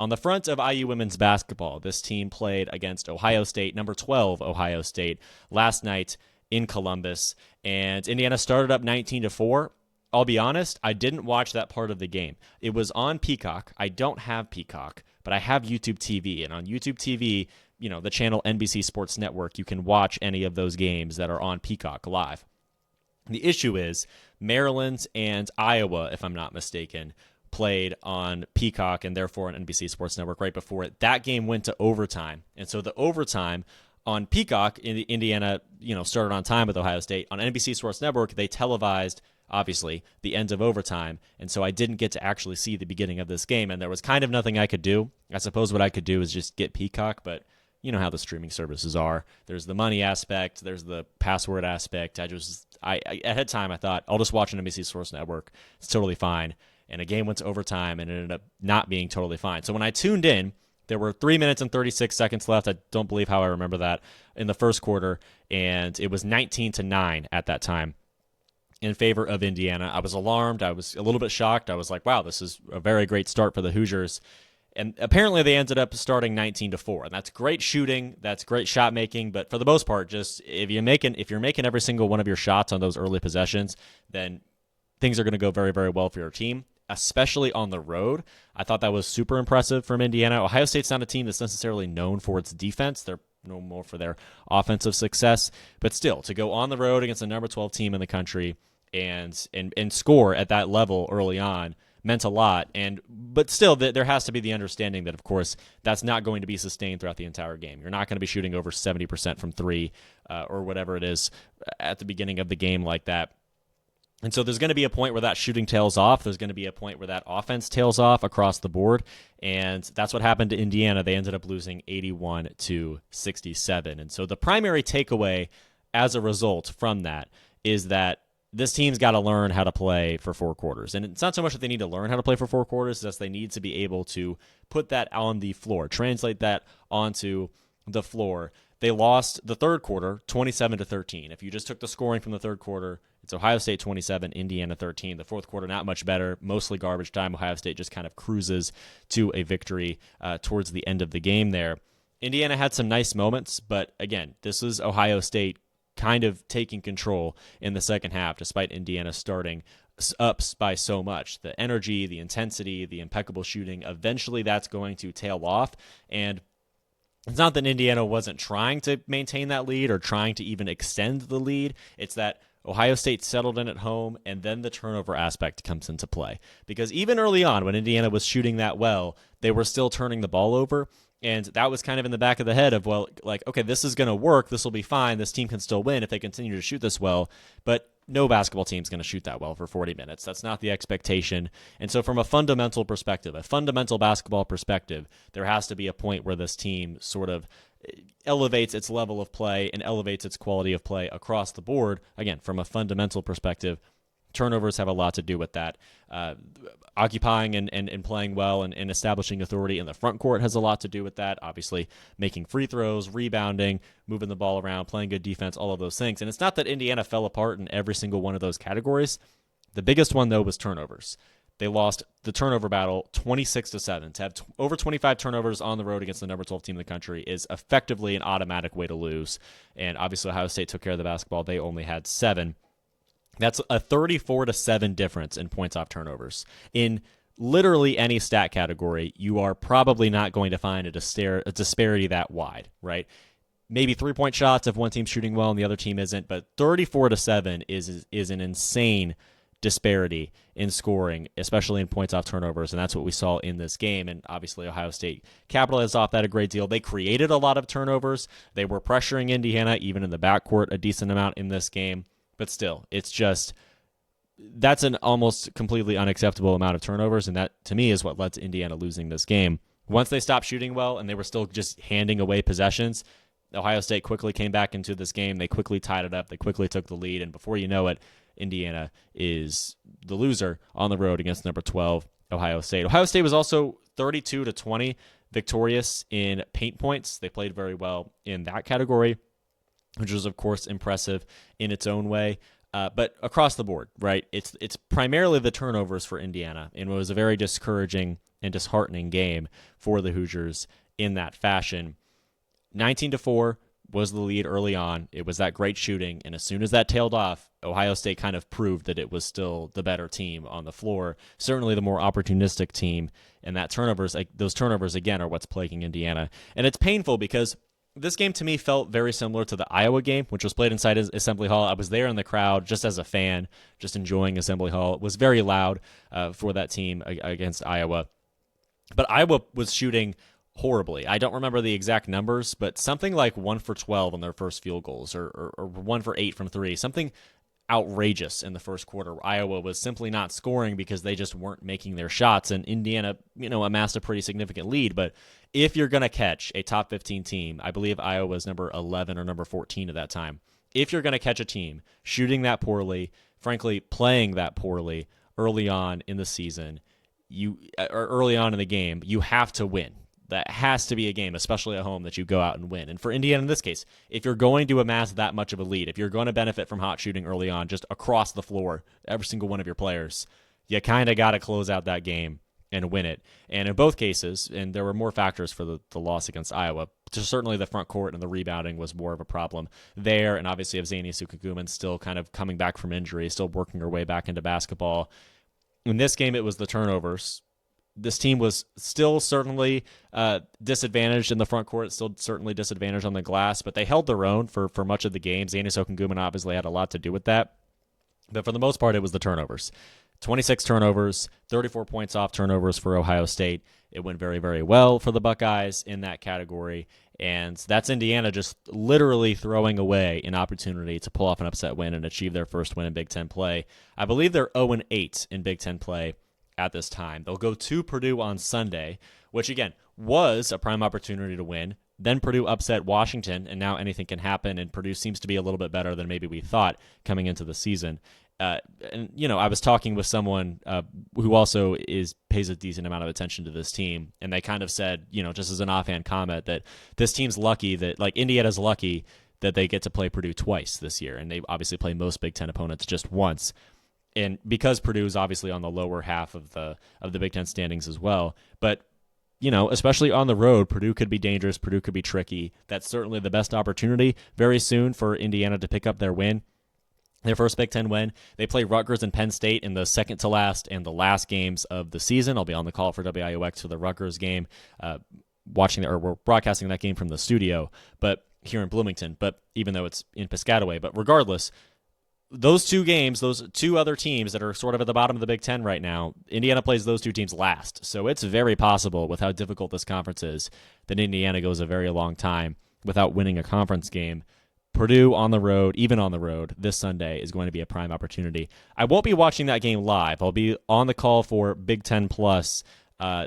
On the front of IU women's basketball, this team played against Ohio State, number 12 Ohio State, last night in Columbus, and Indiana started up 19-4. I'll be honest, I didn't watch that part of the game. It was on Peacock. I don't have Peacock, but I have YouTube TV, and on YouTube TV, the channel NBC Sports Network, you can watch any of those games that are on Peacock live. The issue is Maryland and Iowa, if I'm not mistaken, played on Peacock and therefore on NBC Sports Network right before it. That game went to overtime. And so the overtime on Peacock, Indiana, started on time with Ohio State. On NBC Sports Network, they televised, obviously, the end of overtime. And so I didn't get to actually see the beginning of this game. And there was kind of nothing I could do. I suppose what I could do is just get Peacock, but you know how the streaming services are. There's the money aspect. There's the password aspect. I ahead of time, I thought, I'll just watch an NBC Sports Network. It's totally fine. And a game went to overtime and it ended up not being totally fine. So when I tuned in, there were 3 minutes and 36 seconds left. I don't believe how I remember that in the first quarter. And it was 19-9 at that time in favor of Indiana. I was alarmed. I was a little bit shocked. I was like, wow, this is a very great start for the Hoosiers. And apparently they ended up starting 19-4. And that's great shooting. That's great shot making. But for the most part, just if you're making every single one of your shots on those early possessions, then things are going to go very, very well for your team, especially on the road. I thought that was super impressive from Indiana. Ohio State's not a team that's necessarily known for its defense. They're known more for their offensive success. But still, to go on the road against the number 12 team in the country and score at that level early on meant a lot. But still, there has to be the understanding that, of course, that's not going to be sustained throughout the entire game. You're not going to be shooting over 70% from three or whatever it is at the beginning of the game like that. And so there's going to be a point where that shooting tails off. There's going to be a point where that offense tails off across the board. And that's what happened to Indiana. They ended up losing 81-67. And so the primary takeaway as a result from that is that this team's got to learn how to play for four quarters. And it's not so much that they need to learn how to play for four quarters, it's that they need to be able to put that on the floor, translate that onto the floor. They lost the third quarter 27-13. If you just took the scoring from the third quarter, it's Ohio State 27, Indiana 13. The fourth quarter, not much better, mostly garbage time. Ohio State just kind of cruises to a victory towards the end of the game there. Indiana had some nice moments, but again, this is Ohio State kind of taking control in the second half, despite Indiana starting up by so much. The energy, the intensity, the impeccable shooting, eventually that's going to tail off. And it's not that Indiana wasn't trying to maintain that lead or trying to even extend the lead. It's that Ohio State settled in at home, and then the turnover aspect comes into play. Because even early on, when Indiana was shooting that well, they were still turning the ball over. And that was kind of in the back of the head of, well, like, okay, this is going to work. This will be fine. This team can still win if they continue to shoot this well. But no basketball team is going to shoot that well for 40 minutes. That's not the expectation. And so from a fundamental perspective, a fundamental basketball perspective, there has to be a point where this team sort of elevates its level of play and elevates its quality of play across the board. Again, from a fundamental perspective, turnovers have a lot to do with that. Occupying and playing well and establishing authority in the front court has a lot to do with that. Obviously, making free throws, rebounding, moving the ball around, playing good defense, all of those things. And it's not that Indiana fell apart in every single one of those categories. The biggest one, though, was turnovers. They lost the turnover battle 26-7. To have over 25 turnovers on the road against the number 12 team in the country is effectively an automatic way to lose. And obviously, Ohio State took care of the basketball. They only had 7. That's a 34-7 difference in points off turnovers. In literally any stat category, you are probably not going to find a disparity that wide, right? Maybe 3-point shots if one team's shooting well and the other team isn't, but 34-7 is an insane disparity in scoring, especially in points off turnovers, and that's what we saw in this game. And obviously Ohio State capitalized off that a great deal. They created a lot of turnovers. They were pressuring Indiana, even in the backcourt, a decent amount in this game. But still, it's just, that's an almost completely unacceptable amount of turnovers, and that, to me, is what led to Indiana losing this game. Once they stopped shooting well and they were still just handing away possessions, Ohio State quickly came back into this game. They quickly tied it up. They quickly took the lead, and before you know it, Indiana is the loser on the road against number 12, Ohio State. Ohio State was also 32-20 victorious in paint points. They played very well in that category, which was, of course, impressive in its own way. But across the board, right, it's primarily the turnovers for Indiana, and it was a very discouraging and disheartening game for the Hoosiers in that fashion. 19-4 was the lead early on. It was that great shooting, and as soon as that tailed off, Ohio State kind of proved that it was still the better team on the floor, certainly the more opportunistic team, and those turnovers again are what's plaguing Indiana. And it's painful because this game to me felt very similar to the Iowa game, which was played inside Assembly Hall. I was there in the crowd just as a fan, just enjoying Assembly Hall. It was very loud for that team against Iowa. But Iowa was shooting horribly. I don't remember the exact numbers, but something like 1 for 12 on their first field goals, or 1 for 8 from 3, something outrageous in the first quarter. Iowa was simply not scoring because they just weren't making their shots, and Indiana, amassed a pretty significant lead. But if you're going to catch a top 15 team, I believe Iowa was number 11 or number 14 at that time. If you're going to catch a team shooting that poorly, frankly, playing that poorly early on in the season, or early on in the game, you have to win. That has to be a game, especially at home, that you go out and win. And for Indiana in this case, if you're going to amass that much of a lead, if you're going to benefit from hot shooting early on, just across the floor, every single one of your players, you kind of got to close out that game and win it. And in both cases, and there were more factors for the loss against Iowa, certainly the front court and the rebounding was more of a problem there. And obviously, you have Zani Sukuguman still kind of coming back from injury, still working her way back into basketball. In this game, it was the turnovers. This team was still certainly disadvantaged in the front court, still certainly disadvantaged on the glass, but they held their own for much of the game. Zanis Okunguman obviously had a lot to do with that. But for the most part, it was the turnovers. 26 turnovers, 34 points off turnovers for Ohio State. It went very, very well for the Buckeyes in that category. And that's Indiana just literally throwing away an opportunity to pull off an upset win and achieve their first win in Big Ten play. I believe they're 0-8 in Big Ten play at this time. They'll go to Purdue on Sunday, which again was a prime opportunity to win. Then Purdue upset Washington, and now anything can happen, and Purdue seems to be a little bit better than maybe we thought coming into the season. And I was talking with someone who also pays a decent amount of attention to this team, and they kind of said, just as an offhand comment, that this team's lucky that, like, Indiana's lucky that they get to play Purdue twice this year, and they obviously play most Big Ten opponents just once. And because Purdue is obviously on the lower half of the Big Ten standings as well, but especially on the road, Purdue could be dangerous. Purdue could be tricky. That's certainly the best opportunity very soon for Indiana to pick up their win, their first Big Ten win. They play Rutgers and Penn State in the second to last and the last games of the season. I'll be on the call for WIOX for the Rutgers game, we're broadcasting that game from the studio, but here in Bloomington. But even though it's in Piscataway, but regardless. Those two games, those two other teams that are sort of at the bottom of the Big Ten right now, Indiana plays those two teams last. So it's very possible, with how difficult this conference is, that Indiana goes a very long time without winning a conference game. Purdue on the road, even on the road, this Sunday is going to be a prime opportunity. I won't be watching that game live. I'll be on the call for Big Ten Plus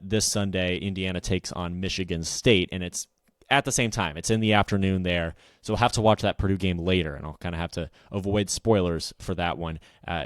this Sunday. Indiana takes on Michigan State, and it's at the same time. It's in the afternoon there, so we'll have to watch that Purdue game later, and I'll kind of have to avoid spoilers for that one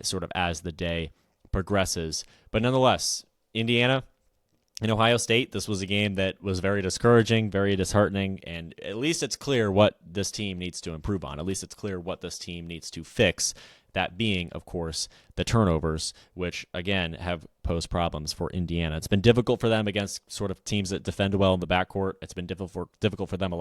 sort of as the day progresses. But nonetheless, Indiana and Ohio State, this was a game that was very discouraging, very disheartening, and at least it's clear what this team needs to improve on. At least it's clear what this team needs to fix, that being, of course, the turnovers, which, again, have posed problems for Indiana. It's been difficult for them against sort of teams that defend well in the backcourt. It's been difficult for them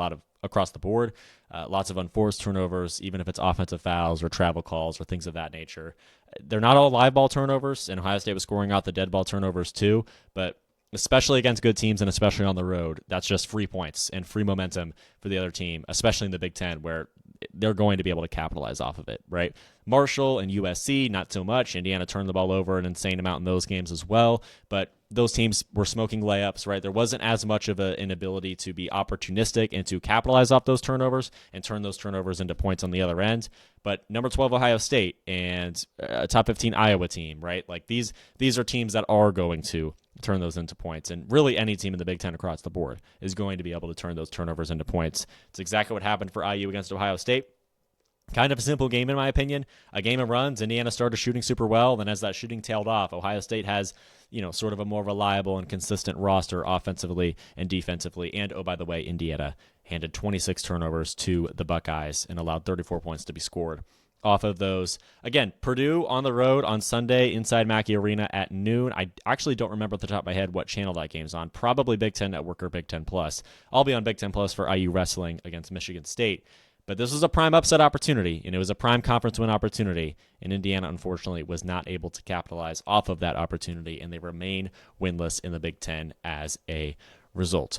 across the board. Lots of unforced turnovers, even if it's offensive fouls or travel calls or things of that nature. They're not all live ball turnovers, and Ohio State was scoring out the dead ball turnovers too, but especially against good teams and especially on the road, that's just free points and free momentum for the other team, especially in the Big Ten, where they're going to be able to capitalize off of it, right? Marshall and USC, not so much. Indiana turned the ball over an insane amount in those games as well, but those teams were smoking layups, right? There wasn't as much of an ability to be opportunistic and to capitalize off those turnovers and turn those turnovers into points on the other end. But number 12 Ohio State and a top 15 Iowa team, right? Like these are teams that are going to turn those into points. And really any team in the Big Ten across the board is going to be able to turn those turnovers into points. It's exactly what happened for IU against Ohio State. Kind of a simple game, in my opinion. A game of runs. Indiana started shooting super well. Then as that shooting tailed off, Ohio State has, sort of a more reliable and consistent roster offensively and defensively. And, oh, by the way, Indiana handed 26 turnovers to the Buckeyes and allowed 34 points to be scored off of those. Again, Purdue on the road on Sunday inside Mackey Arena at noon. I actually don't remember at the top of my head what channel that game's on. Probably Big Ten Network or Big Ten Plus. I'll be on Big Ten Plus for IU wrestling against Michigan State. But this was a prime upset opportunity, and it was a prime conference win opportunity, and Indiana, unfortunately, was not able to capitalize off of that opportunity, and they remain winless in the Big Ten as a result.